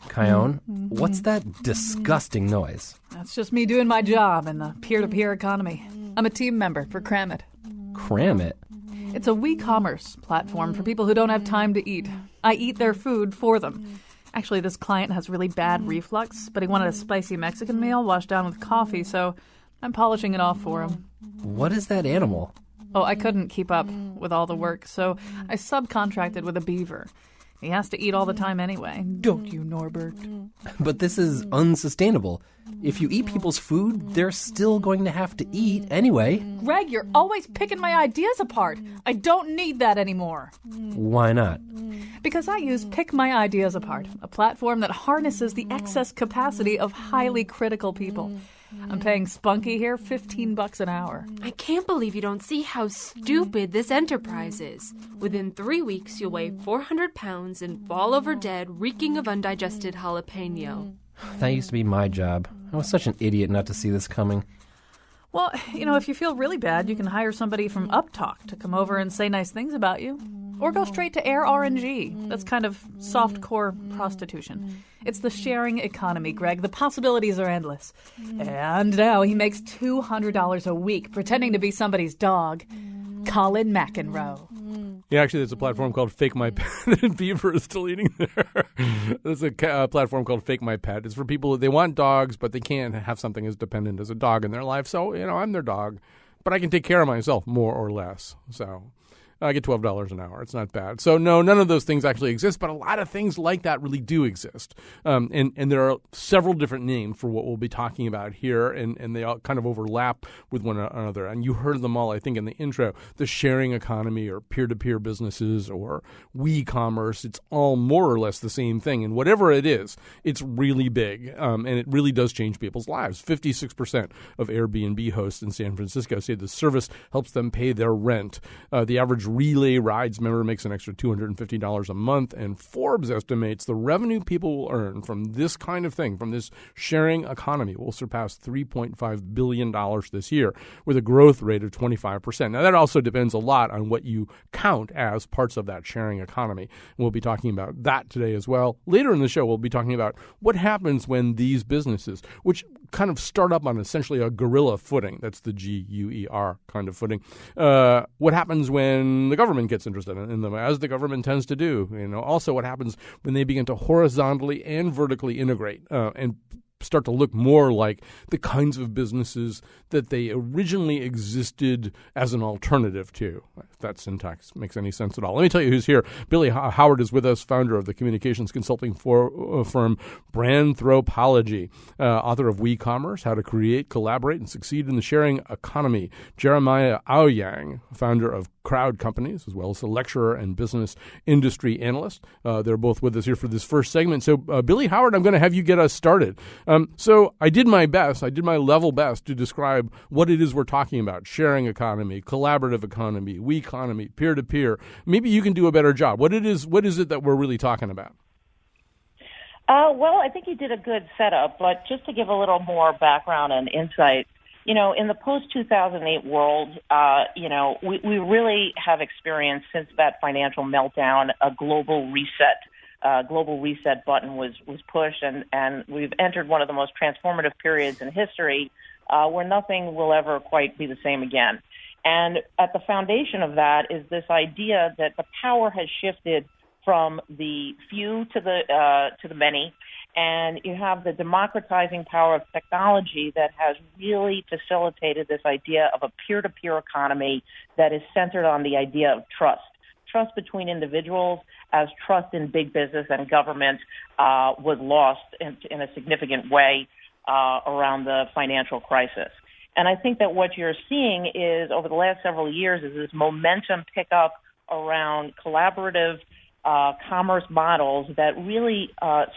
Kyone, what's that disgusting noise? That's just me doing my job in the peer-to-peer economy. I'm a team member for Cramit. Cramit? It's a WeCommerce platform for people who don't have time to eat. I eat their food for them. Actually, this client has really bad reflux, but he wanted a spicy Mexican meal washed down with coffee, so I'm polishing it off for him. What is that animal? Oh, I couldn't keep up with all the work, so I subcontracted with a beaver. He has to eat all the time anyway. Don't you, Norbert? But this is unsustainable. If you eat people's food, they're still going to have to eat anyway. Greg, you're always picking my ideas apart. I don't need that anymore. Why not? Because I use Pick My Ideas Apart, a platform that harnesses the excess capacity of highly critical people. I'm paying Spunky here $15 an hour. I can't believe you don't see how stupid this enterprise is. Within 3 weeks, you'll weigh 400 pounds and fall over dead, reeking of undigested jalapeno. That used to be my job. I was such an idiot not to see this coming. Well, if you feel really bad, you can hire somebody from Uptalk to come over and say nice things about you. Or go straight to Air RNG. That's kind of soft-core prostitution. It's the sharing economy, Greg. The possibilities are endless. And now he makes $200 a week pretending to be somebody's dog. Colin McEnroe. Yeah, actually, there's a platform called Fake My Pet, and Beaver is still eating there. There's a platform called Fake My Pet. It's for people, they want dogs, but they can't have something as dependent as a dog in their life. So, I'm their dog, but I can take care of myself more or less. So I get $12 an hour. It's not bad. So no, none of those things actually exist, but a lot of things like that really do exist. And there are several different names for what we'll be talking about here, and they all kind of overlap with one another. And you heard them all, I think, in the intro. The sharing economy or peer-to-peer businesses or WeCommerce, it's all more or less the same thing. And whatever it is, it's really big, and it really does change people's lives. 56% of Airbnb hosts in San Francisco say the service helps them pay their rent. The average Relay Rides member makes an extra $250 a month, and Forbes estimates the revenue people will earn from this kind of thing, from this sharing economy, will surpass $3.5 billion this year, with a growth rate of 25%. Now, that also depends a lot on what you count as parts of that sharing economy. And we'll be talking about that today as well. Later in the show, we'll be talking about what happens when these businesses, which kind of start up on essentially a guerrilla footing, that's the GUER kind of footing, what happens when the government gets interested in them, as the government tends to do. Also what happens when they begin to horizontally and vertically integrate and start to look more like the kinds of businesses that they originally existed as an alternative to. If that syntax makes any sense at all. Let me tell you who's here. Billy Howard is with us, founder of the communications consulting firm Branthropology, author of WeCommerce, How to Create, Collaborate, and Succeed in the Sharing Economy. Jeremiah Aoyang, founder of Crowd Companies, as well as a lecturer and business industry analyst. They're both with us here for this first segment. So, Billy Howard, I'm going to have you get us started. So I did my best, I did my level best to describe what it is we're talking about: sharing economy, collaborative economy, WeConomy, peer-to-peer. Maybe you can do a better job. What is it that we're really talking about? Well, I think you did a good setup, but just to give a little more background and insight, in the post-2008 world, we really have experienced, since that financial meltdown, a global reset button was pushed, and we've entered one of the most transformative periods in history where nothing will ever quite be the same again. And at the foundation of that is this idea that the power has shifted from the few to the many, and you have the democratizing power of technology that has really facilitated this idea of a peer-to-peer economy that is centered on the idea of trust between individuals, as trust in big business and government was lost in a significant way around the financial crisis. And I think that what you're seeing is, over the last several years, is this momentum pick up around collaborative commerce models that really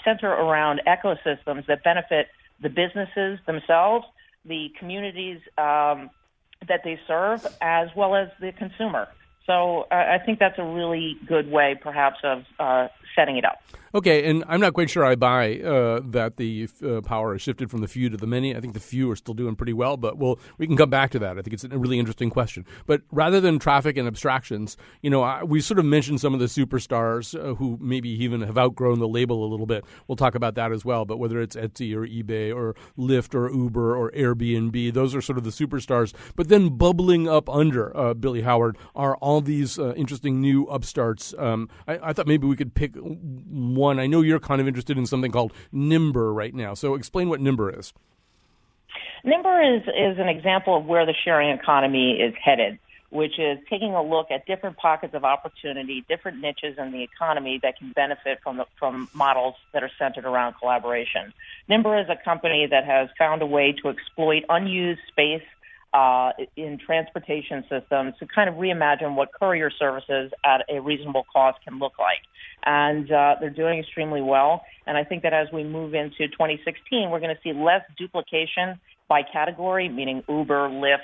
center around ecosystems that benefit the businesses themselves, the communities that they serve, as well as the consumer. So I think that's a really good way, perhaps, of setting it up. Okay, and I'm not quite sure I buy that the power has shifted from the few to the many. I think the few are still doing pretty well, but we can come back to that. I think it's a really interesting question. But rather than traffic and abstractions, we sort of mentioned some of the superstars who maybe even have outgrown the label a little bit. We'll talk about that as well. But whether it's Etsy or eBay or Lyft or Uber or Airbnb, those are sort of the superstars. But then bubbling up under Billy Howard are all these interesting new upstarts. I thought maybe we could pick one. I know you're kind of interested in something called Nimber right now. So explain what Nimber is. Nimber is an example of where the sharing economy is headed, which is taking a look at different pockets of opportunity, different niches in the economy that can benefit from models that are centered around collaboration. Nimber is a company that has found a way to exploit unused space in transportation systems to kind of reimagine what courier services at a reasonable cost can look like. And they're doing extremely well. And I think that as we move into 2016, we're going to see less duplication by category, meaning Uber, Lyft,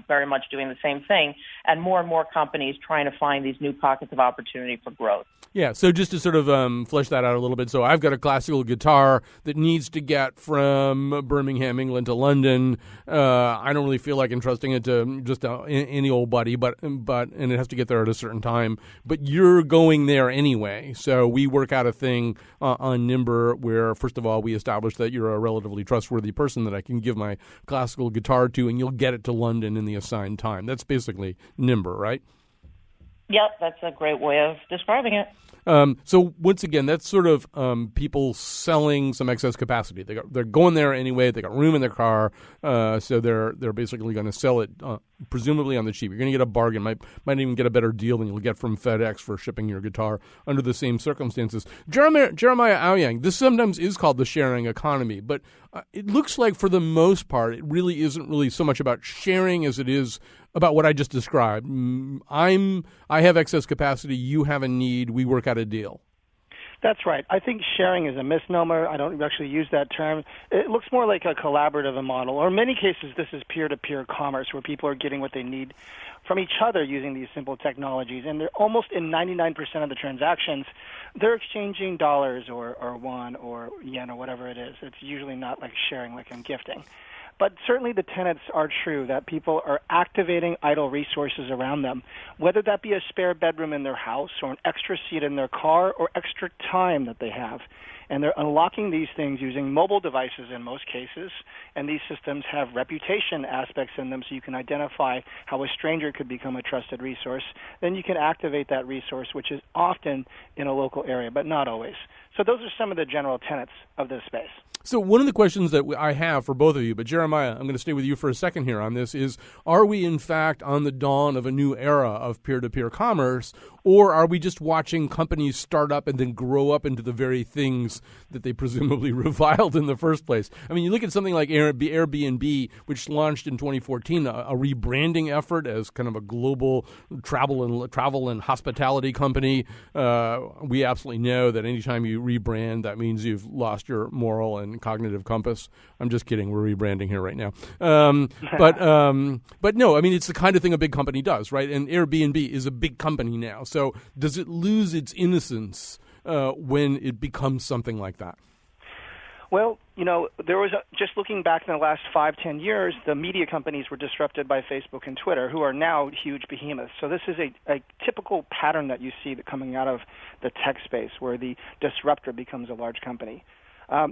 very much doing the same thing, and more companies trying to find these new pockets of opportunity for growth. Yeah, so just to sort of flesh that out a little bit, so I've got a classical guitar that needs to get from Birmingham, England to London. I don't really feel like entrusting it to just any old buddy, but and it has to get there at a certain time. But you're going there anyway, so we work out a thing on Nimber where, first of all, we establish that you're a relatively trustworthy person that I can give my classical guitar to, and you'll get it to London in the assigned time. That's basically Nimber, right? Yep, that's a great way of describing it. So once again, that's sort of people selling some excess capacity. They're going there anyway. They got room in their car, so they're basically going to sell it presumably on the cheap. You're going to get a bargain. Might even get a better deal than you'll get from FedEx for shipping your guitar under the same circumstances. Jeremiah Owyang, this sometimes is called the sharing economy, but it looks like for the most part, it really isn't really so much about sharing as it is about what I just described. I have excess capacity. You have a need. We work out a deal. That's right. I think sharing is a misnomer. I don't actually use that term. It looks more like a collaborative model, or in many cases, this is peer-to-peer commerce, where people are getting what they need from each other using these simple technologies. And they're almost in 99% of the transactions, they're exchanging dollars or won or yen or whatever it is. It's usually not like sharing, like in gifting. But certainly the tenets are true, that people are activating idle resources around them, whether that be a spare bedroom in their house or an extra seat in their car or extra time that they have. And they're unlocking these things using mobile devices in most cases, and these systems have reputation aspects in them so you can identify how a stranger could become a trusted resource. Then you can activate that resource, which is often in a local area, but not always. So those are some of the general tenets of this space. So one of the questions that I have for both of you, but Jeremiah, I'm going to stay with you for a second here on this, is are we in fact on the dawn of a new era of peer-to-peer commerce, or are we just watching companies start up and then grow up into the very things that they presumably reviled in the first place? I mean, you look at something like Airbnb, which launched in 2014, a rebranding effort as kind of a global travel and hospitality company. We absolutely know that anytime you rebrand, that means you've lost your moral and cognitive compass. I'm just kidding. We're rebranding here right now. But no, I mean, it's the kind of thing a big company does, right? And Airbnb is a big company now. So does it lose its innocence when it becomes something like that? Well, there was just looking back in the last 5-10 years, the media companies were disrupted by Facebook and Twitter, who are now huge behemoths. So this is a typical pattern that you see coming out of the tech space, where the disruptor becomes a large company.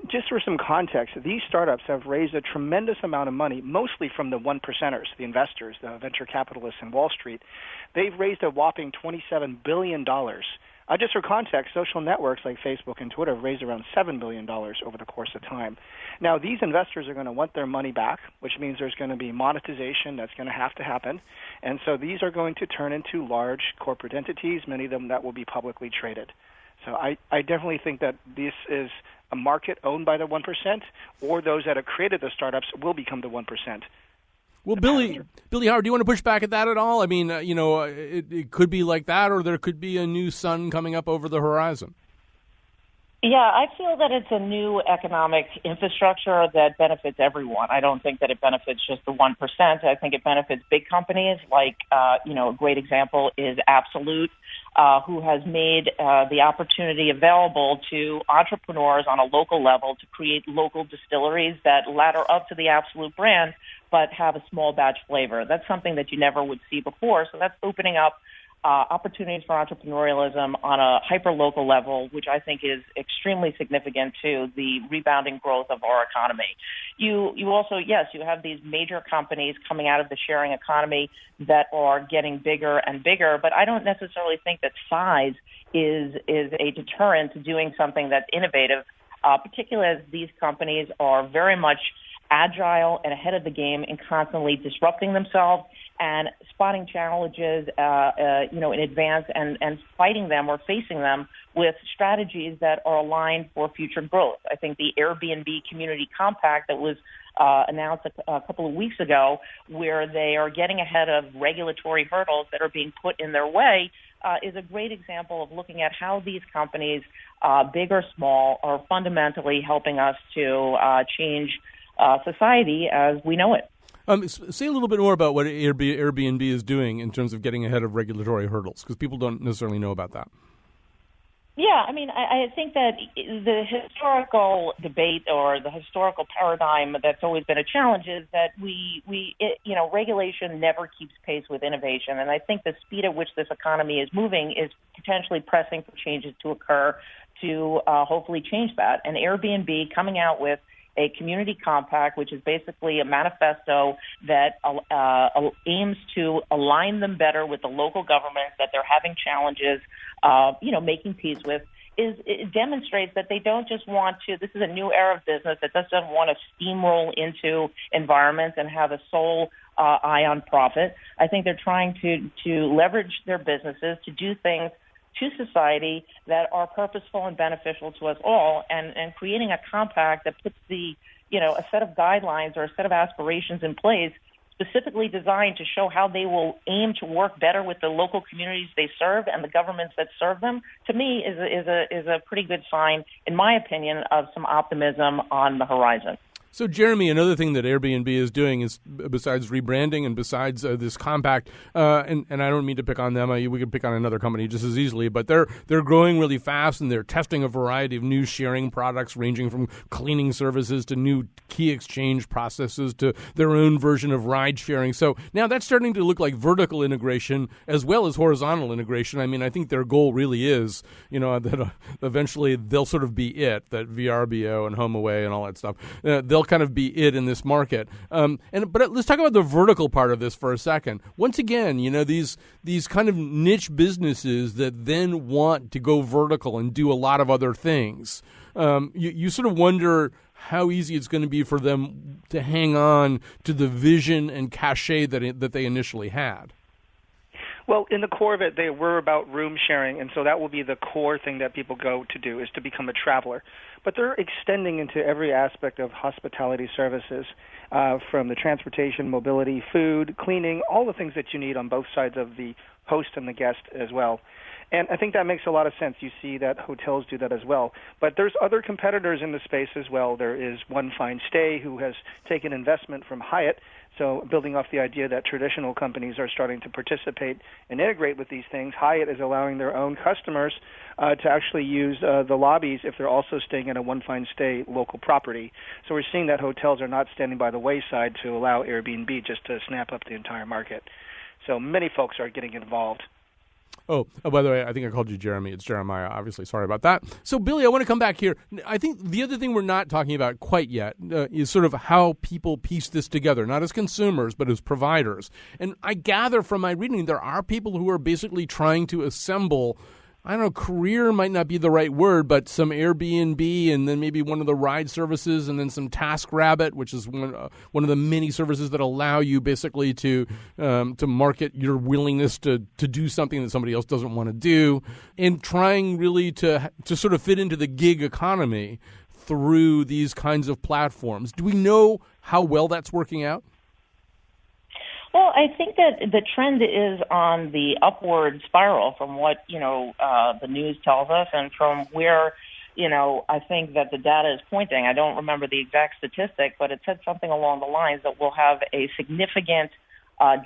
Just for some context, these startups have raised a tremendous amount of money, mostly from the one percenters, the investors, the venture capitalists in Wall Street. They've raised a whopping $27 billion. Just for context, social networks like Facebook and Twitter have raised around $7 billion over the course of time. Now, these investors are going to want their money back, which means there's going to be monetization that's going to have to happen. And so these are going to turn into large corporate entities, many of them that will be publicly traded. So I definitely think that this is a market owned by the 1%, or those that have created the startups will become the 1%. Well, Billy Howard, do you want to push back at that at all? I mean, it could be like that, or there could be a new sun coming up over the horizon. Yeah, I feel that it's a new economic infrastructure that benefits everyone. I don't think that it benefits just the 1%. I think it benefits big companies like, a great example is Absolute, who has made the opportunity available to entrepreneurs on a local level to create local distilleries that ladder up to the Absolute brand but have a small batch flavor. That's something that you never would see before, so that's opening up opportunities for entrepreneurialism on a hyper-local level, which I think is extremely significant to the rebounding growth of our economy. You also, yes, you have these major companies coming out of the sharing economy that are getting bigger and bigger, but I don't necessarily think that size is a deterrent to doing something that's innovative, particularly as these companies are very much agile and ahead of the game and constantly disrupting themselves and spotting challenges, in advance and fighting them or facing them with strategies that are aligned for future growth. I think the Airbnb Community Compact that was announced a couple of weeks ago, where they are getting ahead of regulatory hurdles that are being put in their way, is a great example of looking at how these companies, big or small, are fundamentally helping us to change society as we know it. Say a little bit more about what Airbnb is doing in terms of getting ahead of regulatory hurdles, because people don't necessarily know about that. Yeah, I mean, I think that the historical debate or the historical paradigm that's always been a challenge is that regulation never keeps pace with innovation. And I think the speed at which this economy is moving is potentially pressing for changes to occur to hopefully change that. And Airbnb coming out with a community compact, which is basically a manifesto that aims to align them better with the local governments that they're having challenges, making peace with, it demonstrates that they don't just want to, this is a new era of business that doesn't want to steamroll into environments and have a sole eye on profit. I think they're trying to leverage their businesses to do things to society that are purposeful and beneficial to us all, and creating a compact that puts a set of guidelines or a set of aspirations in place specifically designed to show how they will aim to work better with the local communities they serve and the governments that serve them, to me is a pretty good sign, in my opinion, of some optimism on the horizon. So, Jeremy, another thing that Airbnb is doing is, besides rebranding and besides this compact, and I don't mean to pick on them. We could pick on another company just as easily, but they're growing really fast, and they're testing a variety of new sharing products, ranging from cleaning services to new key exchange processes to their own version of ride sharing. So now that's starting to look like vertical integration as well as horizontal integration. I mean, I think their goal really is, that eventually they'll sort of be it, that VRBO and HomeAway and all that stuff. They'll kind of be it in this market. But let's talk about the vertical part of this for a second. Once again, these kind of niche businesses that then want to go vertical and do a lot of other things. You sort of wonder how easy it's going to be for them to hang on to the vision and cachet that they initially had. Well, in the core of it, they were about room sharing, and so that will be the core thing that people go to do, is to become a traveler. But they're extending into every aspect of hospitality services, from the transportation, mobility, food, cleaning, all the things that you need on both sides of the host and the guest as well. And I think that makes a lot of sense. You see that hotels do that as well. But there's other competitors in the space as well. There is One Fine Stay, who has taken investment from Hyatt, so building off the idea that traditional companies are starting to participate and integrate with these things. Hyatt is allowing their own customers to actually use the lobbies if they're also staying at a One Fine Stay local property. So we're seeing that hotels are not standing by the wayside to allow Airbnb just to snap up the entire market. So many folks are getting involved. Oh, by the way, I think I called you Jeremy. It's Jeremiah, obviously. Sorry about that. So, Billy, I want to come back here. I think the other thing we're not talking about quite yet is sort of how people piece this together, not as consumers, but as providers. And I gather from my reading there are people who are basically trying to assemble, I don't know, career might not be the right word, but some Airbnb and then maybe one of the ride services and then some TaskRabbit, which is one of the many services that allow you basically to market your willingness to do something that somebody else doesn't want to do, and trying really to sort of fit into the gig economy through these kinds of platforms. Do we know how well that's working out? Well, I think that the trend is on the upward spiral from what, the news tells us and from where, I think that the data is pointing. I don't remember the exact statistic, but it said something along the lines that we'll have a significant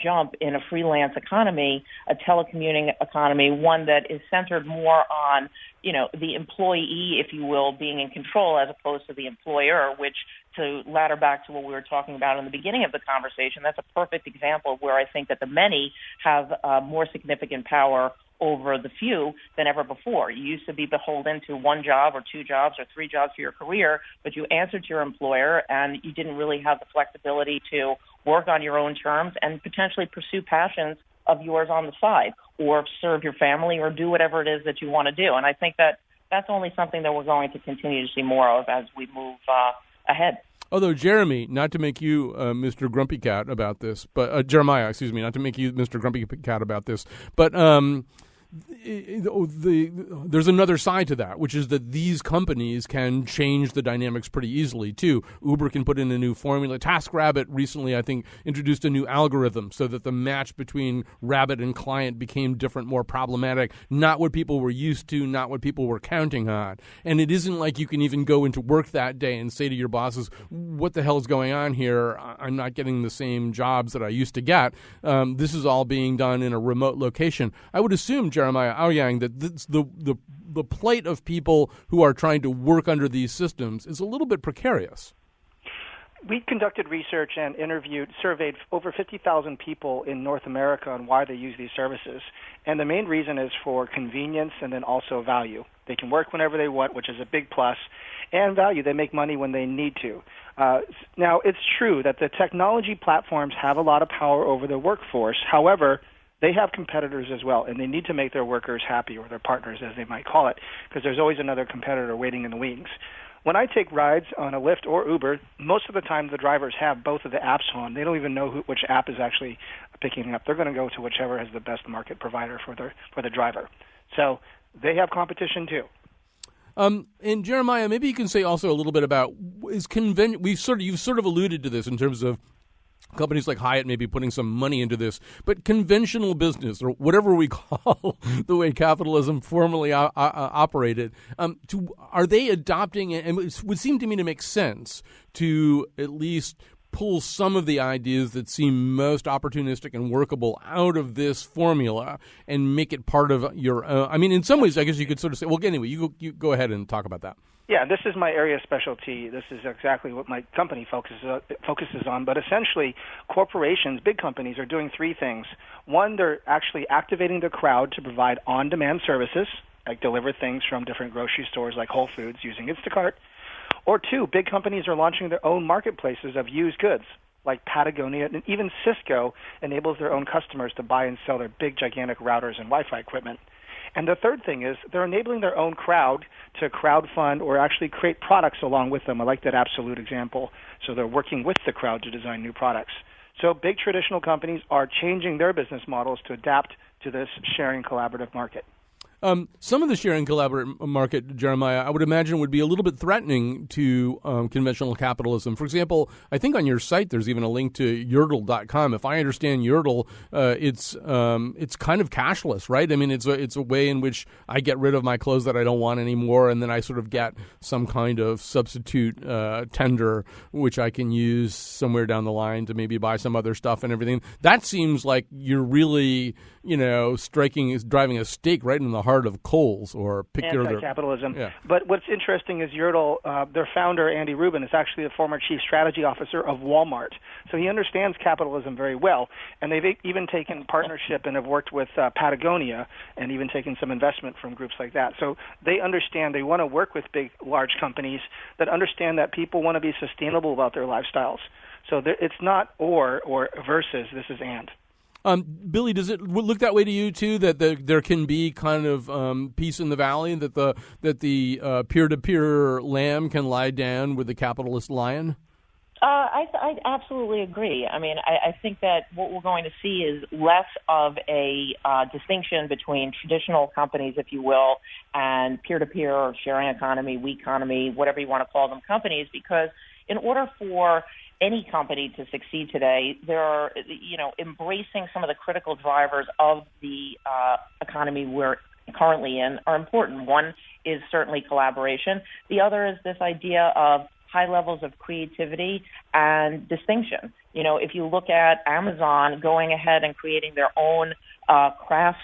jump in a freelance economy, a telecommuting economy, one that is centered more on, the employee, if you will, being in control as opposed to the employer, which, to ladder back to what we were talking about in the beginning of the conversation, that's a perfect example of where I think that the many have more significant power over the few than ever before. You used to be beholden to one job or two jobs or three jobs for your career, but you answered to your employer and you didn't really have the flexibility to work on your own terms and potentially pursue passions of yours on the side or serve your family or do whatever it is that you want to do. And I think that that's only something that we're going to continue to see more of as we move ahead. Although, Jeremy, not to make you Mr. Grumpy Cat about this, but Jeremiah, excuse me, not to make you Mr. Grumpy Cat about this, but there's another side to that, which is that these companies can change the dynamics pretty easily, too. Uber can put in a new formula. TaskRabbit recently, I think, introduced a new algorithm so that the match between Rabbit and client became different, more problematic, not what people were used to, not what people were counting on. And it isn't like you can even go into work that day and say to your bosses, what the hell is going on here? I'm not getting the same jobs that I used to get. This is all being done in a remote location. I would assume, Jeremiah Aoyang, that the plight of people who are trying to work under these systems is a little bit precarious. We conducted research and surveyed over 50,000 people in North America on why they use these services. And the main reason is for convenience and then also value. They can work whenever they want, which is a big plus, and value. They make money when they need to. Now, it's true that the technology platforms have a lot of power over the workforce. However, they have competitors as well, and they need to make their workers happy, or their partners, as they might call it, because there's always another competitor waiting in the wings. When I take rides on a Lyft or Uber, most of the time the drivers have both of the apps on. They don't even know which app is actually picking up. They're going to go to whichever has the best market provider for the driver. So they have competition too. And Jeremiah, maybe you can say also a little bit about you've sort of alluded to this in terms of companies like Hyatt may be putting some money into this, but conventional business, or whatever we call the way capitalism formerly operated, are they adopting, and it would seem to me to make sense to at least pull some of the ideas that seem most opportunistic and workable out of this formula and make it part of your own. I mean, in some ways, I guess you could sort of say, well, anyway, you go ahead and talk about that. Yeah, this is my area of specialty. This is exactly what my company focuses on. But essentially, corporations, big companies, are doing three things. One, they're actually activating the crowd to provide on-demand services, like deliver things from different grocery stores like Whole Foods using Instacart. Or two, big companies are launching their own marketplaces of used goods, like Patagonia, and even Cisco enables their own customers to buy and sell their big, gigantic routers and Wi-Fi equipment. And the third thing is they're enabling their own crowd to crowdfund or actually create products along with them. I like that Absolute example. So they're working with the crowd to design new products. So big traditional companies are changing their business models to adapt to this sharing collaborative market. Some of the sharing collaborative market, Jeremiah, I would imagine would be a little bit threatening to conventional capitalism. For example, I think on your site there's even a link to Yerdle.com. If I understand Yerdle, it's kind of cashless, right? I mean, it's a way in which I get rid of my clothes that I don't want anymore, and then I sort of get some kind of substitute tender, which I can use somewhere down the line to maybe buy some other stuff and everything. That seems like you're really, driving a stake right in the heart of Kohl's or anti-capitalism. Yeah. But what's interesting is Yerdle, their founder, Andy Rubin, is actually the former chief strategy officer of Walmart. So he understands capitalism very well. And they've even taken partnership and have worked with Patagonia and even taken some investment from groups like that. So they understand they want to work with big, large companies that understand that people want to be sustainable about their lifestyles. So it's not or versus, this is and. Billy, does it look that way to you too? That there can be kind of peace in the valley, that the peer-to-peer lamb can lie down with the capitalist lion? I absolutely agree. I mean, I think that what we're going to see is less of a distinction between traditional companies, if you will, and peer-to-peer or sharing economy, we economy, whatever you want to call them, companies, because in order for any company to succeed today, they're, embracing some of the critical drivers of the economy we're currently in are important. One is certainly collaboration. The other is this idea of high levels of creativity and distinction. If you look at Amazon going ahead and creating their own crafts,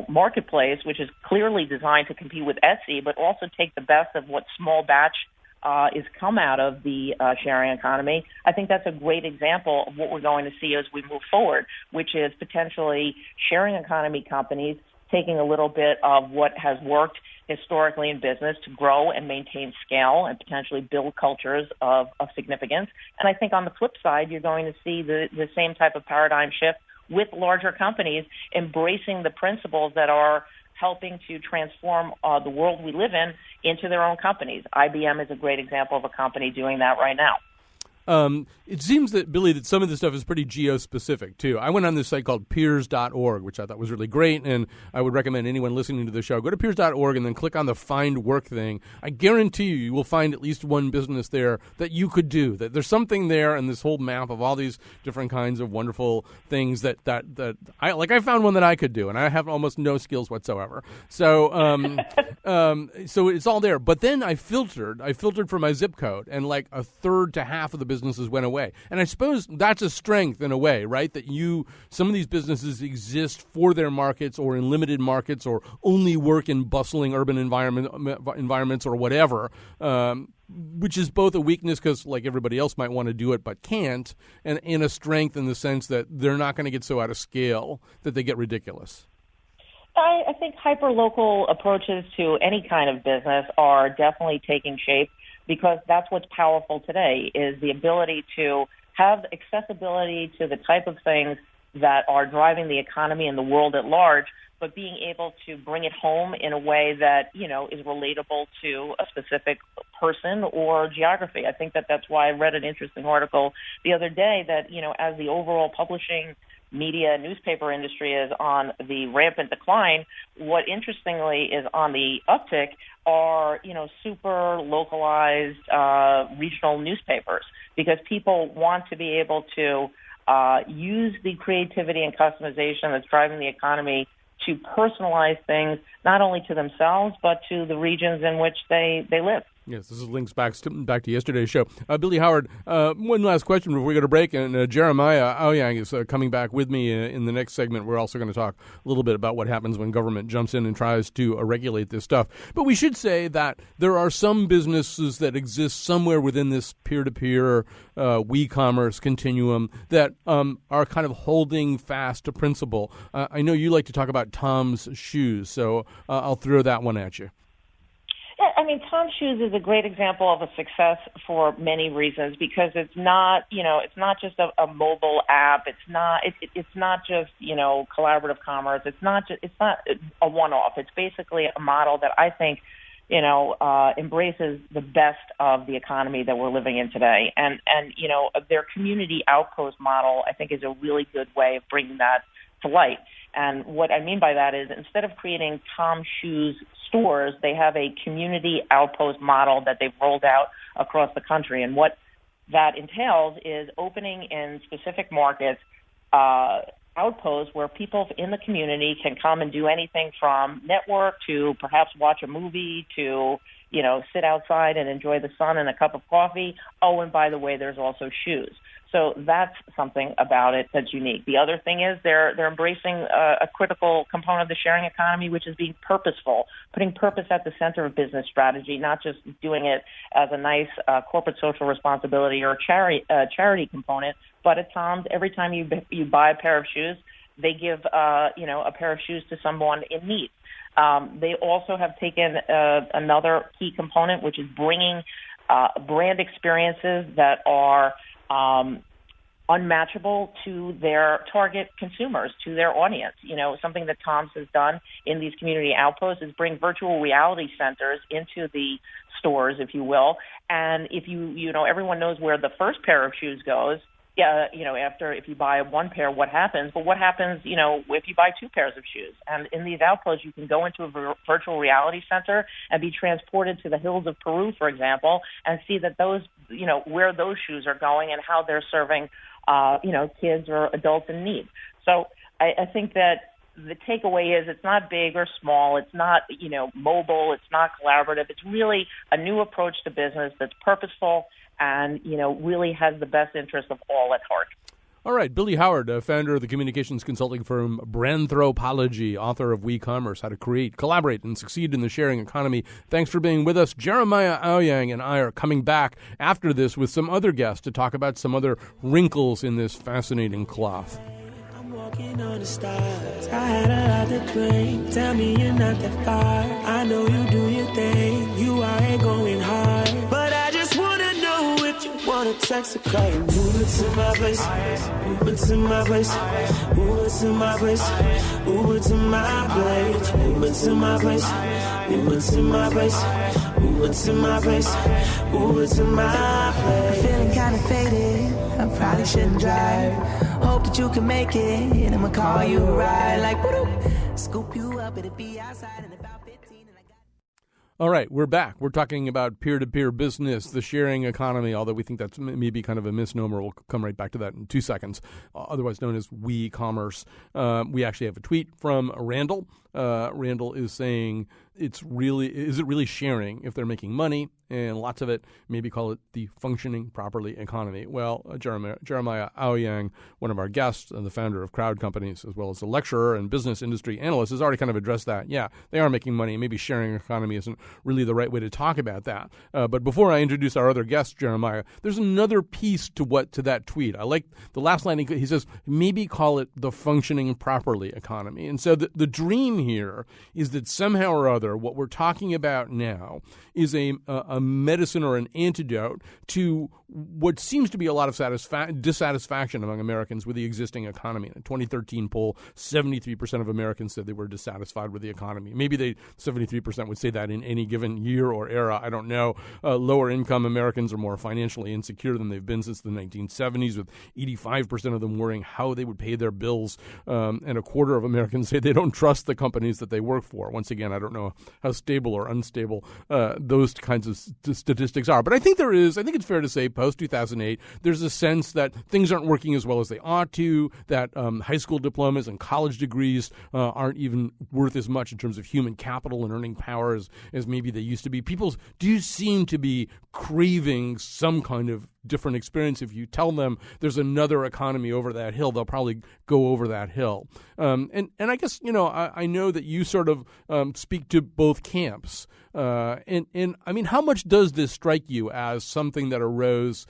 marketplace, which is clearly designed to compete with Etsy, but also take the best of what small batch is come out of the sharing economy. I think that's a great example of what we're going to see as we move forward, which is potentially sharing economy companies taking a little bit of what has worked historically in business to grow and maintain scale and potentially build cultures of significance. And I think on the flip side, you're going to see the same type of paradigm shift with larger companies embracing the principles that are helping to transform the world we live in into their own companies. IBM is a great example of a company doing that right now. It seems that, Billy, that some of this stuff is pretty geo-specific, too. I went on this site called peers.org, which I thought was really great, and I would recommend anyone listening to the show, go to peers.org and then click on the Find Work thing. I guarantee you will find at least one business there that you could do. That there's something there in this whole map of all these different kinds of wonderful things that I found one that I could do, and I have almost no skills whatsoever. So so it's all there. But then I filtered for my zip code, and like a third to half of the businesses went away. And I suppose that's a strength in a way, right? That some of these businesses exist for their markets or in limited markets or only work in bustling urban environments or whatever, which is both a weakness because like everybody else might want to do it but can't, and a strength in the sense that they're not going to get so out of scale that they get ridiculous. I think hyper-local approaches to any kind of business are definitely taking shape, because that's what's powerful today, is the ability to have accessibility to the type of things that are driving the economy and the world at large, but being able to bring it home in a way that, is relatable to a specific person or geography. I think that's why I read an interesting article the other day that, as the overall publishing media newspaper industry is on the rampant decline, what interestingly is on the uptick are, super localized regional newspapers, because people want to be able to use the creativity and customization that's driving the economy to personalize things, not only to themselves, but to the regions in which they live. Yes, this is links back to yesterday's show. Billy Howard, one last question before we go to break, and Jeremiah Aoyang is coming back with me in the next segment. We're also going to talk a little bit about what happens when government jumps in and tries to regulate this stuff. But we should say that there are some businesses that exist somewhere within this peer-to-peer WeCommerce continuum that are kind of holding fast to principle. I know you like to talk about Tom's Shoes, so I'll throw that one at you. Yeah, I mean, Tom's Shoes is a great example of a success for many reasons, because it's not, it's not just a mobile app. It's not just, collaborative commerce. It's not a one-off. It's basically a model that I think, embraces the best of the economy that we're living in today. And their community outpost model, I think, is a really good way of bringing that to light. And what I mean by that is, instead of creating Tom's Shoes stores, they have a community outpost model that they've rolled out across the country. And what that entails is opening in specific markets outposts where people in the community can come and do anything from network to perhaps watch a movie to, sit outside and enjoy the sun and a cup of coffee. Oh, and by the way, there's also shoes. So that's something about it that's unique. The other thing is they're embracing a critical component of the sharing economy, which is being purposeful, putting purpose at the center of business strategy, not just doing it as a nice corporate social responsibility or charity component. But at Tom's, every time you buy a pair of shoes, they give a pair of shoes to someone in need. They also have taken another key component, which is bringing brand experiences that are unmatchable to their target consumers, to their audience. Something that Tom's has done in these community outposts is bring virtual reality centers into the stores, if you will. And if everyone knows where the first pair of shoes goes. If you buy one pair, what happens? But what happens, if you buy two pairs of shoes? And in these outposts, you can go into a virtual reality center and be transported to the hills of Peru, for example, and see that those, where those shoes are going and how they're serving, kids or adults in need. So I think that the takeaway is it's not big or small. It's not, mobile. It's not collaborative. It's really a new approach to business that's purposeful and, really has the best interest of all at heart. All right, Billy Howard, founder of the communications consulting firm Branthropology, author of WeCommerce, How to Create, Collaborate, and Succeed in the Sharing Economy. Thanks for being with us. Jeremiah Owyang and I are coming back after this with some other guests to talk about some other wrinkles in this fascinating cloth. I'm walking on the stars. I had a lot to drink. Tell me you're not that far. I know you do your thing. You are going hard. But I just want to know if you want to text a call. Move it to my place. Move it to my place. Move it to my place. Move it to my place. Move it to my place. Move it to my place. Move it to my place. Move it to my place. I'm feeling kind of faded. I probably shouldn't drive. Hope that you can make it. And I'ma call you a ride. Like, whoop, scoop you up. It'll be outside in about 15. All right, we're back. We're talking about peer-to-peer business, the sharing economy, although we think that's maybe kind of a misnomer. We'll come right back to that in 2 seconds, otherwise known as WeCommerce. We actually have a tweet from Randall. Randall is saying, is it really sharing if they're making money? And lots of it, maybe call it the functioning properly economy. Well, Jeremiah Owyang, one of our guests and the founder of Crowd Companies, as well as a lecturer and business industry analyst, has already kind of addressed that. Yeah, they are making money. Maybe sharing economy isn't really the right way to talk about that. But before I introduce our other guest, Jeremiah, there's another piece to that tweet. I like the last line. He says, maybe call it the functioning properly economy. And so the dream here is that somehow or other, what we're talking about now is a medicine or an antidote to what seems to be a lot of dissatisfaction among Americans with the existing economy. In a 2013 poll, 73% of Americans said they were dissatisfied with the economy. Maybe 73% would say that in any given year or era. I don't know. Lower income Americans are more financially insecure than they've been since the 1970s, with 85% of them worrying how they would pay their bills. And a quarter of Americans say they don't trust the companies that they work for. Once again, I don't know how stable or unstable those kinds of statistics are. But I think it's fair to say post-2008, there's a sense that things aren't working as well as they ought to, that high school diplomas and college degrees aren't even worth as much in terms of human capital and earning power as maybe they used to be. People do seem to be craving some kind of different experience. If you tell them there's another economy over that hill, they'll probably go over that hill. And I guess, I know that you sort of speak to both camps. And I mean, how much does this strike you as something that arose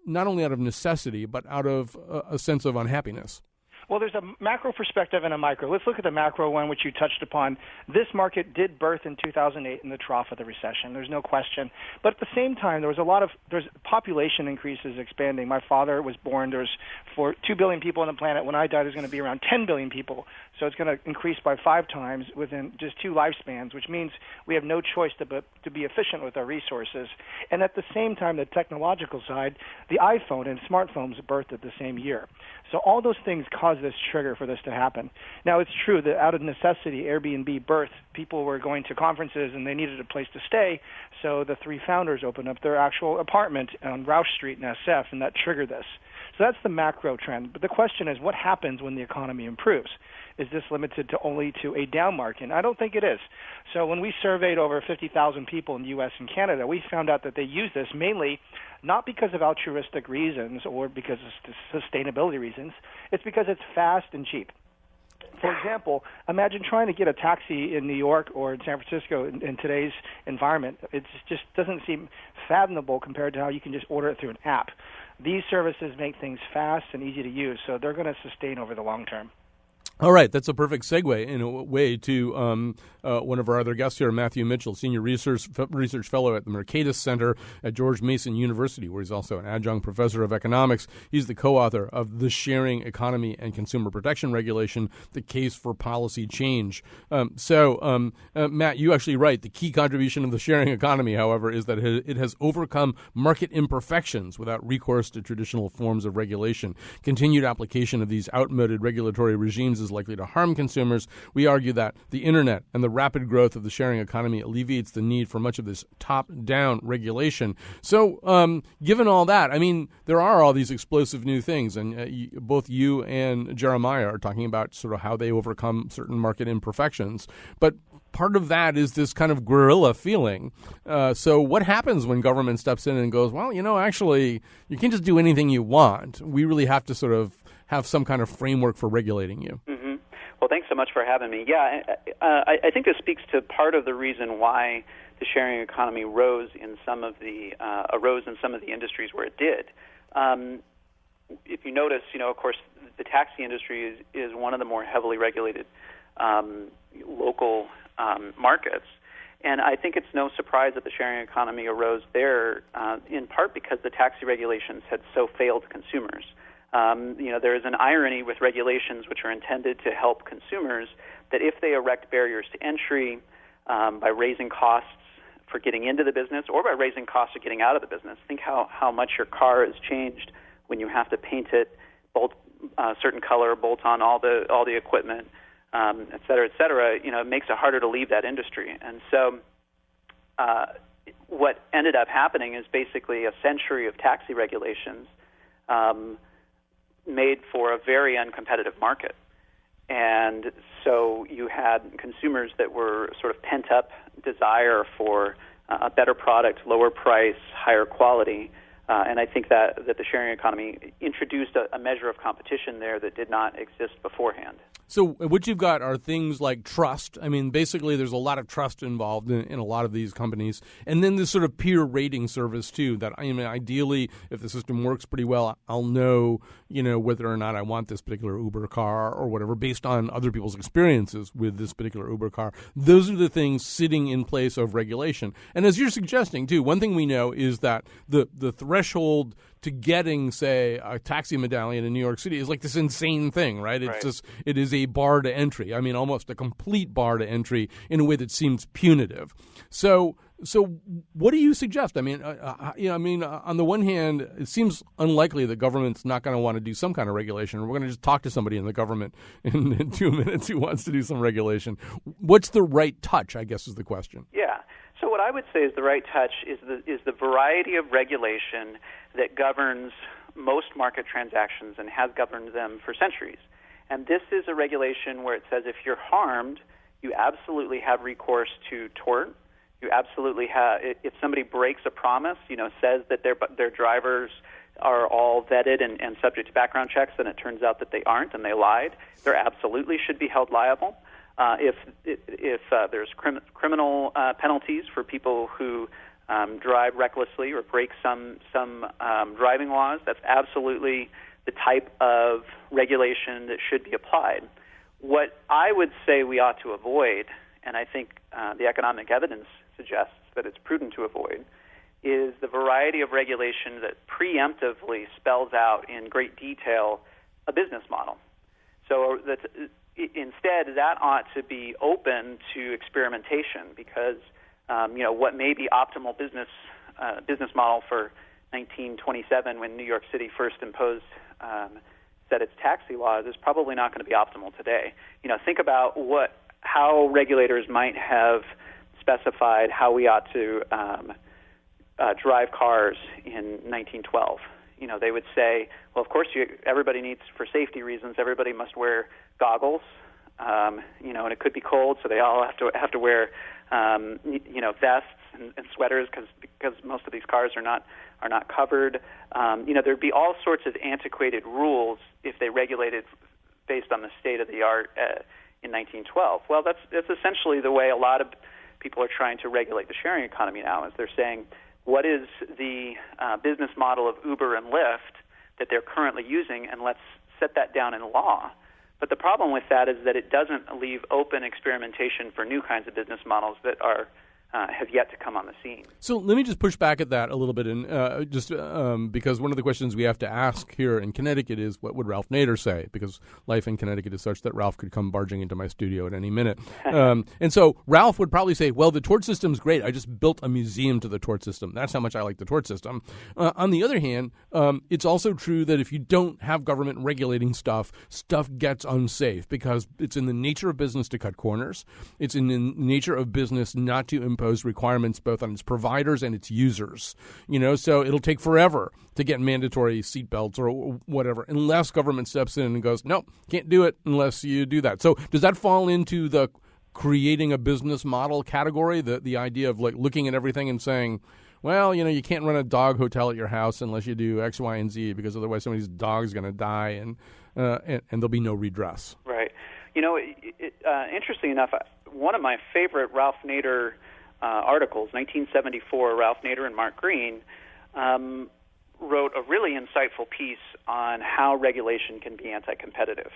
not only out of necessity, but out of a sense of unhappiness? Well, there's a macro perspective and a micro. Let's look at the macro one, which you touched upon. This market did birth in 2008 in the trough of the recession. There's no question. But at the same time, there's population increases expanding. My father was born. There's 2 billion people on the planet. When I died, there's going to be around 10 billion people. So it's going to increase by 5 times within just 2 lifespans, which means we have no choice to be efficient with our resources. And at the same time, the technological side, the iPhone and smartphones birthed at the same year. So all those things cause this trigger for this to happen. Now, it's true that out of necessity, Airbnb birthed. People were going to conferences and they needed a place to stay, so the 3 founders opened up their actual apartment on Rausch Street in SF, and that triggered this. So that's the macro trend. But the question is, what happens when the economy improves? Is this limited only to a down market? I don't think it is. So when we surveyed over 50,000 people in the U.S. and Canada, we found out that they use this mainly not because of altruistic reasons or because of sustainability reasons. It's because it's fast and cheap. For example, imagine trying to get a taxi in New York or in San Francisco in today's environment. It just doesn't seem fathomable compared to how you can just order it through an app. These services make things fast and easy to use, so they're going to sustain over the long term. All right, that's a perfect segue in a way to one of our other guests here, Matthew Mitchell, Senior Research Fellow at the Mercatus Center at George Mason University, where he's also an adjunct professor of economics. He's the co-author of The Sharing Economy and Consumer Protection Regulation, The Case for Policy Change. Matt, you actually write, the key contribution of the sharing economy, however, is that it has overcome market imperfections without recourse to traditional forms of regulation. Continued application of these outmoded regulatory regimes is is likely to harm consumers. We argue that the internet and the rapid growth of the sharing economy alleviates the need for much of this top-down regulation. So given all that, I mean, there are all these explosive new things, and both you and Jeremiah are talking about sort of how they overcome certain market imperfections. But part of that is this kind of guerrilla feeling. So what happens when government steps in and goes, well, actually, you can't just do anything you want. We really have to sort of have some kind of framework for regulating you. Mm-hmm. Well, thanks so much for having me. Yeah, I think this speaks to part of the reason why the sharing economy rose in some of the industries where it did. If you notice, of course, the taxi industry is one of the more heavily regulated local markets. And I think it's no surprise that the sharing economy arose there, in part because the taxi regulations had so failed consumers. There is an irony with regulations which are intended to help consumers that if they erect barriers to entry by raising costs for getting into the business or by raising costs of getting out of the business, think how much your car has changed when you have to paint it, bolt certain color, bolt on all the equipment, et cetera, et cetera. It makes it harder to leave that industry. And so what ended up happening is basically a century of taxi regulations made for a very uncompetitive market. And so you had consumers that were sort of pent-up desire for a better product, lower price, higher quality. And I think that the sharing economy introduced a measure of competition there that did not exist beforehand. So what you've got are things like trust. I mean, basically, there's a lot of trust involved in a lot of these companies. And then this sort of peer rating service, too, that, ideally, if the system works pretty well, I'll know, whether or not I want this particular Uber car or whatever based on other people's experiences with this particular Uber car. Those are the things sitting in place of regulation. And as you're suggesting, too, one thing we know is that the threshold to getting, say, a taxi medallion in New York City is like this insane thing, right? It is a bar to entry. I mean, almost a complete bar to entry in a way that seems punitive. So what do you suggest? I mean, on the one hand, it seems unlikely the government's not going to want to do some kind of regulation. We're going to just talk to somebody in the government in 2 minutes who wants to do some regulation. What's the right touch, I guess, is the question. Yeah. So what I would say is the right touch is the variety of regulation that governs most market transactions and has governed them for centuries. And this is a regulation where it says if you're harmed, you absolutely have recourse to tort. You absolutely have, if somebody breaks a promise, says that their drivers are all vetted and subject to background checks, and it turns out that they aren't and they lied, there absolutely should be held liable. If there's criminal penalties for people who drive recklessly or break some driving laws, that's absolutely the type of regulation that should be applied. What I would say we ought to avoid, and I think the economic evidence suggests that it's prudent to avoid, is the variety of regulation that preemptively spells out in great detail a business model. So that instead, that ought to be open to experimentation because, what may be optimal business model for 1927 when New York City first set its taxi laws is probably not going to be optimal today. Think about how regulators might have specified how we ought to drive cars in 1912. They would say, well, of course, everybody needs, for safety reasons, everybody must wear goggles, and it could be cold, so they all have to wear, vests and sweaters because most of these cars are not covered. There'd be all sorts of antiquated rules if they regulated based on the state of the art in 1912. Well, that's essentially the way a lot of people are trying to regulate the sharing economy now. Is they're saying, what is the business model of Uber and Lyft that they're currently using, and let's set that down in law. But the problem with that is that it doesn't leave open experimentation for new kinds of business models that are have yet to come on the scene. So let me just push back at that a little bit, and because one of the questions we have to ask here in Connecticut is, what would Ralph Nader say? Because life in Connecticut is such that Ralph could come barging into my studio at any minute. And so Ralph would probably say, well, the tort system's great. I just built a museum to the tort system. That's how much I like the tort system. On the other hand, it's also true that if you don't have government regulating stuff gets unsafe because it's in the nature of business to cut corners. It's in the nature of business not to impose requirements both on its providers and its users. So it'll take forever to get mandatory seatbelts or whatever unless government steps in and goes, no, can't do it unless you do that. So does that fall into the creating a business model category, the idea of like looking at everything and saying, well, you can't run a dog hotel at your house unless you do X, Y, and Z because otherwise somebody's dog's going to die and there'll be no redress. Right. Interesting enough, one of my favorite Ralph Nader articles, 1974, Ralph Nader and Mark Green wrote a really insightful piece on how regulation can be anti-competitive.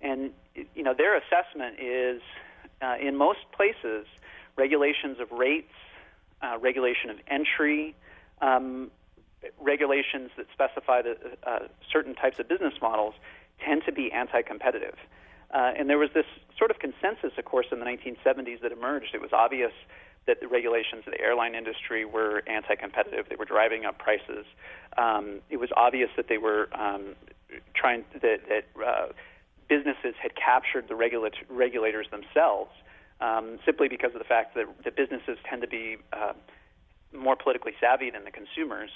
And, their assessment is, in most places, regulations of rates, regulation of entry, regulations that specify certain types of business models tend to be anti-competitive. And there was this sort of consensus, of course, in the 1970s that emerged. It was obvious that the regulations of the airline industry were anti-competitive. They were driving up prices. It was obvious that they were businesses had captured the regulators themselves simply because of the fact that the businesses tend to be more politically savvy than the consumers.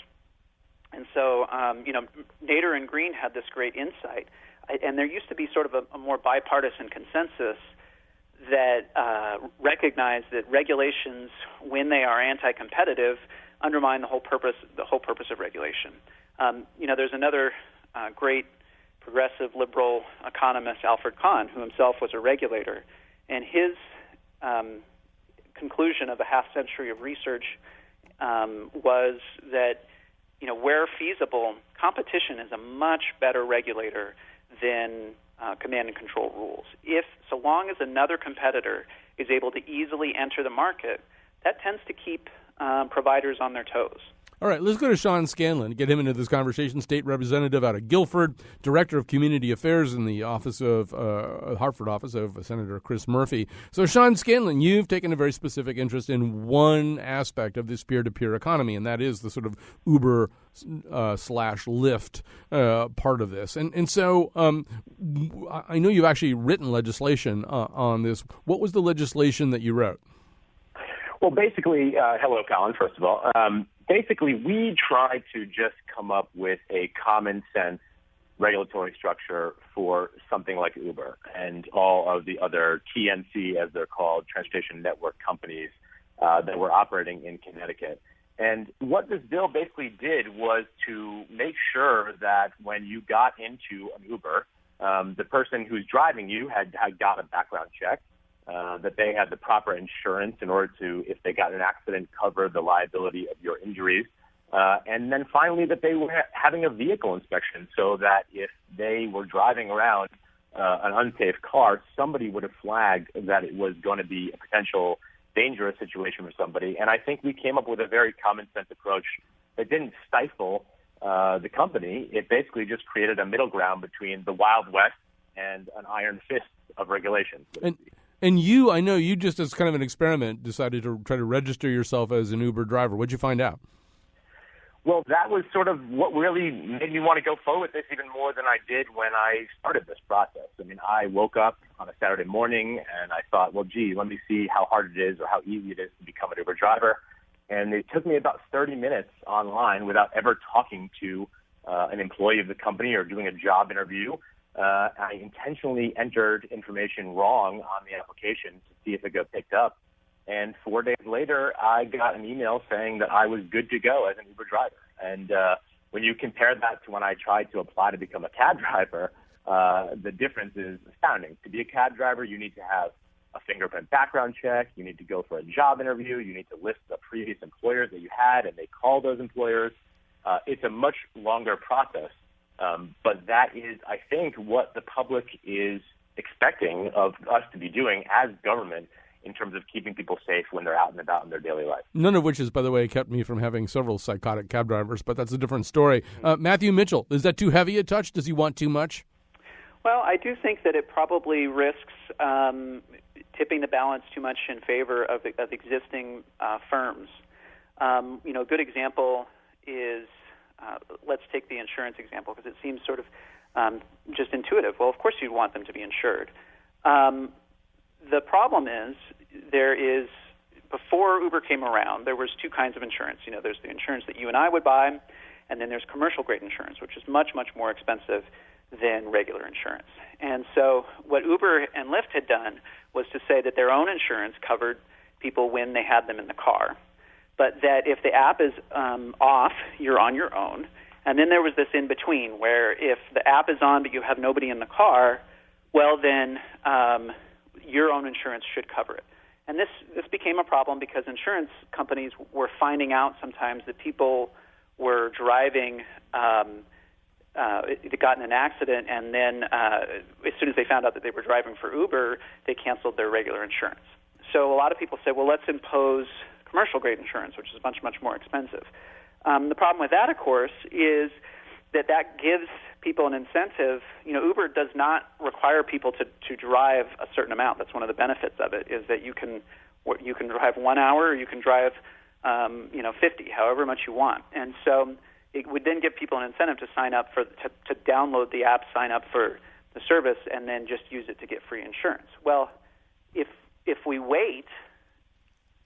And so, Nader and Green had this great insight. And there used to be sort of a more bipartisan consensus that recognize that regulations, when they are anti-competitive, undermine the whole purpose of regulation. There's another great progressive liberal economist, Alfred Kahn, who himself was a regulator, and his conclusion of a half century of research was that where feasible, competition is a much better regulator than command and control rules. So long as another competitor is able to easily enter the market, that tends to keep providers on their toes. All right, let's go to Sean Scanlon, get him into this conversation. State representative out of Guilford, director of community affairs in the office of Hartford office of Senator Chris Murphy. So, Sean Scanlon, you've taken a very specific interest in one aspect of this peer-to-peer economy, and that is the sort of Uber slash Lyft part of this. And so I know you've actually written legislation on this. What was the legislation that you wrote? Well, basically, hello, Colin, first of all. Basically, we tried to just come up with a common sense regulatory structure for something like Uber and all of the other TNC, as they're called, transportation network companies that were operating in Connecticut. And what this bill basically did was to make sure that when you got into an Uber, the person who's driving you had got a background check, that they had the proper insurance in order to, if they got in an accident, cover the liability of your injuries. And then finally that they were having a vehicle inspection so that if they were driving around an unsafe car, somebody would have flagged that it was going to be a potential dangerous situation for somebody. And I think we came up with a very common sense approach that didn't stifle the company. It basically just created a middle ground between the Wild West and an iron fist of regulation. And you, I know you just as kind of an experiment decided to try to register yourself as an Uber driver. What'd you find out? Well, that was sort of what really made me want to go forward with this even more than I did when I started this process. I mean, I woke up on a Saturday morning and I thought, well, gee, let me see how hard it is or how easy it is to become an Uber driver. And it took me about 30 minutes online without ever talking to an employee of the company or doing a job interview. I intentionally entered information wrong on the application to see if it got picked up. And 4 days later, I got an email saying that I was good to go as an Uber driver. And when you compare that to when I tried to apply to become a cab driver, the difference is astounding. To be a cab driver, you need to have a fingerprint background check. You need to go for a job interview. You need to list the previous employers that you had, and they call those employers. It's a much longer process. But that is, I think, what the public is expecting of us to be doing as government in terms of keeping people safe when they're out and about in their daily life. None of which has, by the way, kept me from having several psychotic cab drivers, but that's a different story. Matthew Mitchell, is that too heavy a touch? Does he want too much? Well, I do think that it probably risks tipping the balance too much in favor of existing firms. A good example is, let's take the insurance example because it seems sort of just intuitive. Well, of course you'd want them to be insured. The problem is before Uber came around, there was two kinds of insurance. There's the insurance that you and I would buy, and then there's commercial-grade insurance, which is much, much more expensive than regular insurance. And so what Uber and Lyft had done was to say that their own insurance covered people when they had them in the car, but that if the app is off, you're on your own. And then there was this in-between where if the app is on but you have nobody in the car, well, then your own insurance should cover it. And this became a problem because insurance companies were finding out sometimes that people were driving, they got in an accident, and then as soon as they found out that they were driving for Uber, they canceled their regular insurance. So a lot of people said, well, let's impose commercial-grade insurance, which is much, much more expensive. The problem with that, of course, is that gives people an incentive. Uber does not require people to drive a certain amount. That's one of the benefits of it, is that you can drive 1 hour or you can drive 50, however much you want. And so it would then give people an incentive to sign up to download the app, sign up for the service, and then just use it to get free insurance. Well, if we wait,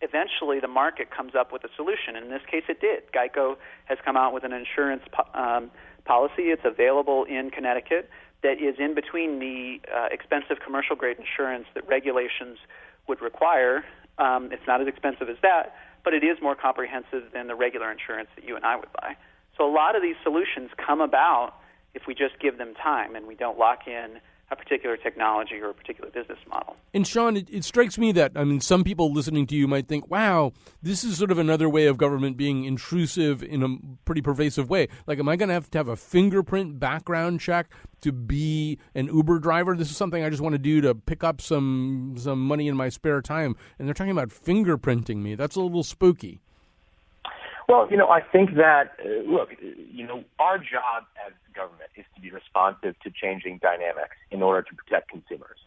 eventually the market comes up with a solution. In this case, it did. Geico has come out with an insurance policy. It's available in Connecticut that is in between the expensive commercial-grade insurance that regulations would require. It's not as expensive as that, but it is more comprehensive than the regular insurance that you and I would buy. So a lot of these solutions come about if we just give them time and we don't lock in a particular technology or a particular business model. And Sean, it strikes me that, some people listening to you might think, wow, this is sort of another way of government being intrusive in a pretty pervasive way. Like, am I going to have a fingerprint background check to be an Uber driver? This is something I just want to do to pick up some money in my spare time. And they're talking about fingerprinting me. That's a little spooky. Well, I think that, our job as government is to be responsive to changing dynamics in order to protect consumers.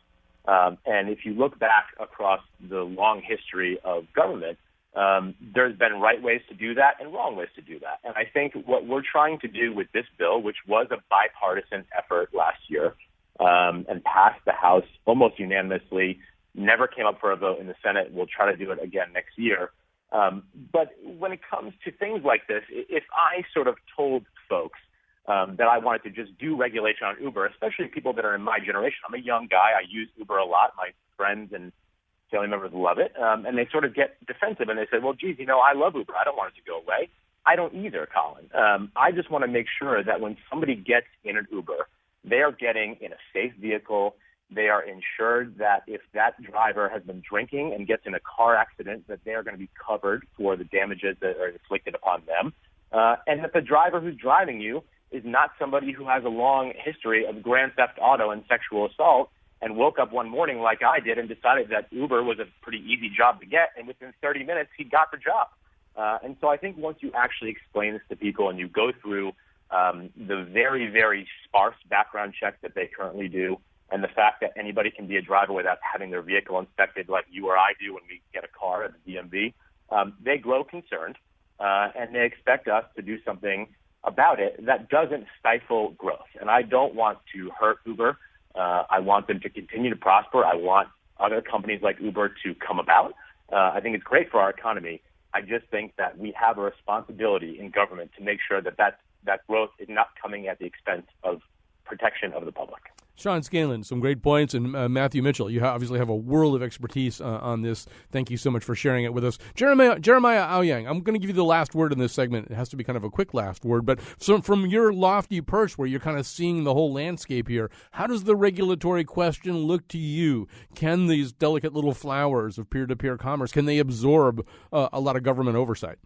And if you look back across the long history of government, there's been right ways to do that and wrong ways to do that. And I think what we're trying to do with this bill, which was a bipartisan effort last year and passed the House almost unanimously, never came up for a vote in the Senate. We'll try to do it again next year. But when it comes to things like this, if I sort of told folks that I wanted to just do regulation on Uber, especially people that are in my generation, I'm a young guy, I use Uber a lot, my friends and family members love it, and they sort of get defensive and they say, well, geez, I love Uber, I don't want it to go away. I don't either, Colin. I just want to make sure that when somebody gets in an Uber, they are getting in a safe vehicle. They are ensured that if that driver has been drinking and gets in a car accident, that they are going to be covered for the damages that are inflicted upon them. And that the driver who's driving you is not somebody who has a long history of grand theft auto and sexual assault and woke up one morning like I did and decided that Uber was a pretty easy job to get, and within 30 minutes he got the job. And so I think once you actually explain this to people and you go through the very, very sparse background check that they currently do, and the fact that anybody can be a driver without having their vehicle inspected like you or I do when we get a car at the DMV, they grow concerned, and they expect us to do something about it that doesn't stifle growth. And I don't want to hurt Uber. I want them to continue to prosper. I want other companies like Uber to come about. I think it's great for our economy. I just think that we have a responsibility in government to make sure that growth is not coming at the expense of protection of the public. Sean Scanlon, some great points, and Matthew Mitchell, you obviously have a world of expertise on this. Thank you so much for sharing it with us. Jeremiah Owyang, I'm going to give you the last word in this segment. It has to be kind of a quick last word, but from your lofty perch where you're kind of seeing the whole landscape here, how does the regulatory question look to you? Can these delicate little flowers of peer-to-peer commerce, can they absorb a lot of government oversight?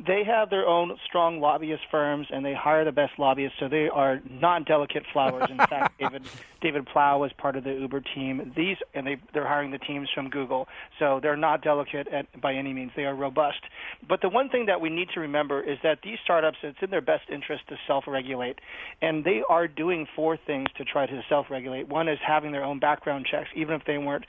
They have their own strong lobbyist firms, and they hire the best lobbyists, so they are non-delicate flowers. In fact, David, David Plow was part of the Uber team. They're hiring the teams from Google, so they're not delicate by any means. They are robust. But the one thing that we need to remember is that these startups, it's in their best interest to self-regulate, and they are doing 4 things to try to self-regulate. One is having their own background checks, even if they weren't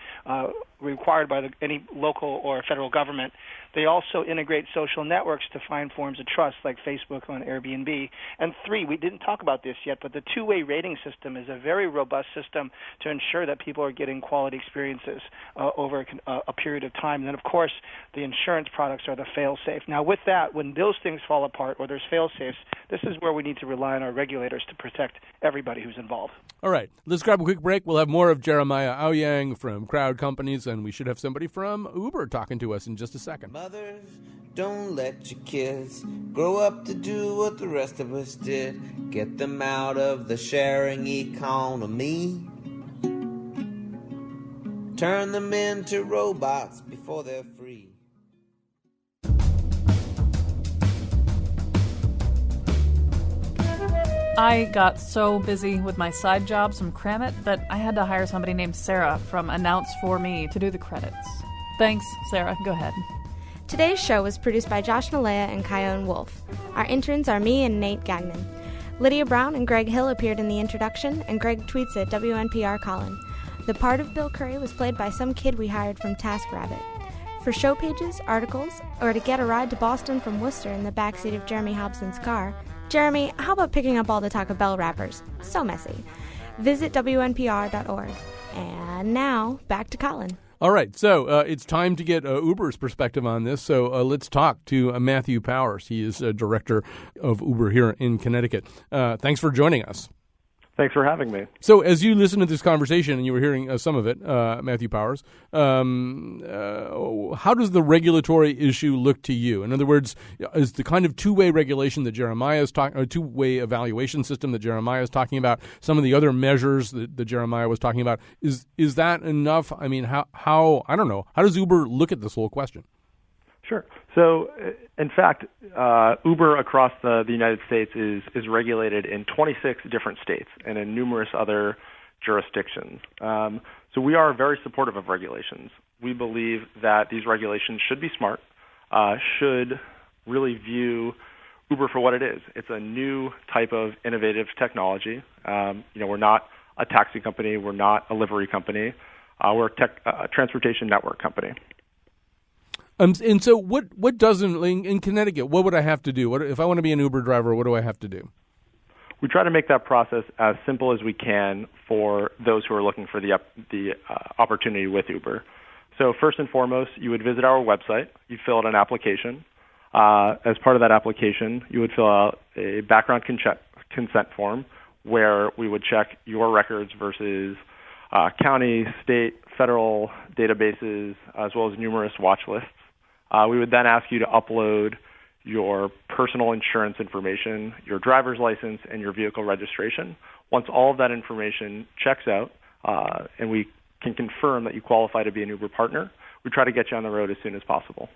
required by any local or federal government. They also integrate social networks to find forms of trust, like Facebook and Airbnb. And 3, we didn't talk about this yet, but the two-way rating system is a very robust system to ensure that people are getting quality experiences over a period of time. And then, of course, the insurance products are the fail-safe. Now, with that, when those things fall apart or there's fail-safes, this is where we need to rely on our regulators to protect everybody who's involved. All right, let's grab a quick break. We'll have more of Jeremiah Owyang from Crowd Companies, and we should have somebody from Uber talking to us in just a second. Mothers, don't let your kids grow up to do what the rest of us did. Get them out of the sharing economy. Turn them into robots before they're free. I got so busy with my side jobs from Cramit that I had to hire somebody named Sarah from Announce For Me to do the credits. Thanks, Sarah. Go ahead. Today's show was produced by Josh Nalea and Kyone Wolf. Our interns are me and Nate Gagnon. Lydia Brown and Greg Hill appeared in the introduction, and Greg tweets at WNPR Colin. The part of Bill Curry was played by some kid we hired from TaskRabbit. For show pages, articles, or to get a ride to Boston from Worcester in the backseat of Jeremy Hobson's car, Jeremy, how about picking up all the Taco Bell wrappers? So messy. Visit WNPR.org. And now, back to Colin. All right, so it's time to get Uber's perspective on this. So let's talk to Matthew Powers. He is director of Uber here in Connecticut. Thanks for joining us. Thanks for having me. So as you listen to this conversation, and you were hearing some of it, Matthew Powers, how does the regulatory issue look to you? In other words, is the kind of two-way regulation that Jeremiah is talking, or two-way evaluation system that Jeremiah is talking about, some of the other measures that Jeremiah was talking about, is that enough? I mean, how I don't know. How does Uber look at this whole question? Sure. So, in fact, Uber across the United States is regulated in 26 different states and in numerous other jurisdictions. So we are very supportive of regulations. We believe that these regulations should be smart, should really view Uber for what it is. It's a new type of innovative technology. We're not a taxi company. We're not a livery company. We're a transportation network company. And so what doesn't, in Connecticut, what would I have to do? If I want to be an Uber driver, what do I have to do? We try to make that process as simple as we can for those who are looking for the opportunity with Uber. So first and foremost, you would visit our website. You fill out an application. As part of that application, you would fill out a background consent form where we would check your records versus county, state, federal databases, as well as numerous watch lists. We would then ask you to upload your personal insurance information, your driver's license, and your vehicle registration. Once all of that information checks out and we can confirm that you qualify to be an Uber partner, we try to get you on the road as soon as possible.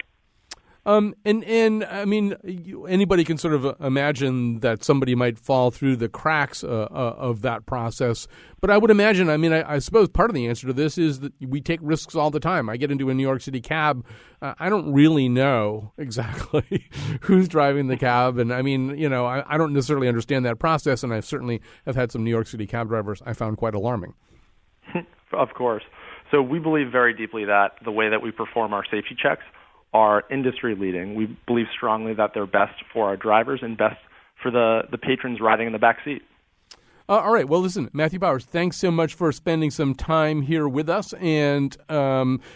And I mean, anybody can sort of imagine that somebody might fall through the cracks of that process. But I would imagine, I suppose part of the answer to this is that we take risks all the time. I get into a New York City cab. I don't really know exactly who's driving the cab. And I don't necessarily understand that process. And I certainly have had some New York City cab drivers I found quite alarming. Of course. So we believe very deeply that the way that we perform our safety checks are industry leading. We believe strongly that they're best for our drivers and best for the patrons riding in the back seat. All right. Well, listen, Matthew Powers, thanks so much for spending some time here with us. And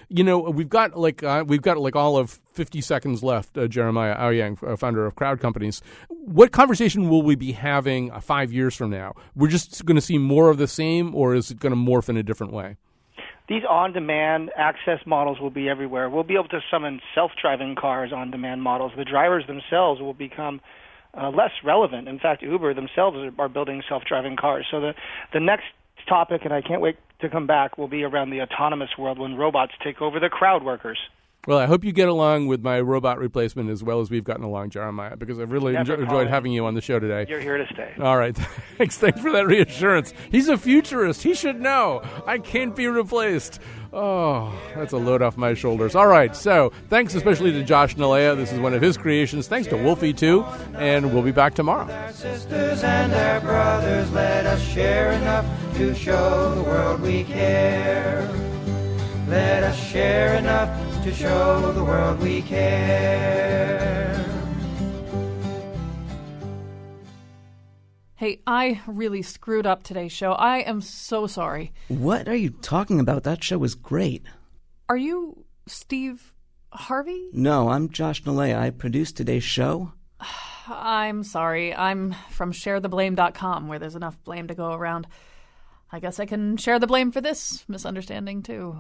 we've got all of 50 seconds left. Jeremiah Owyang, founder of Crowd Companies. What conversation will we be having 5 years from now? We're just going to see more of the same, or is it going to morph in a different way? These on-demand access models will be everywhere. We'll be able to summon self-driving cars on-demand models. The drivers themselves will become less relevant. In fact, Uber themselves are building self-driving cars. So the next topic, and I can't wait to come back, will be around the autonomous world when robots take over the crowd workers. Well, I hope you get along with my robot replacement as well as we've gotten along, Jeremiah, because I've really enjoyed having you on the show today. You're here to stay. All right. Thanks for that reassurance. He's a futurist. He should know. I can't be replaced. Oh, that's a load off my shoulders. All right. So thanks especially to Josh Nalea. This is one of his creations. Thanks to Wolfie, too. And we'll be back tomorrow. Our sisters and our brothers, let us share enough to show the world we care. Let us share enough to show the world we care. Hey, I really screwed up today's show. I am so sorry. What are you talking about? That show was great. Are you Steve Harvey? No, I'm Josh Nalea. I produced today's show. I'm sorry. I'm from ShareTheBlame.com, where there's enough blame to go around. I guess I can share the blame for this misunderstanding, too.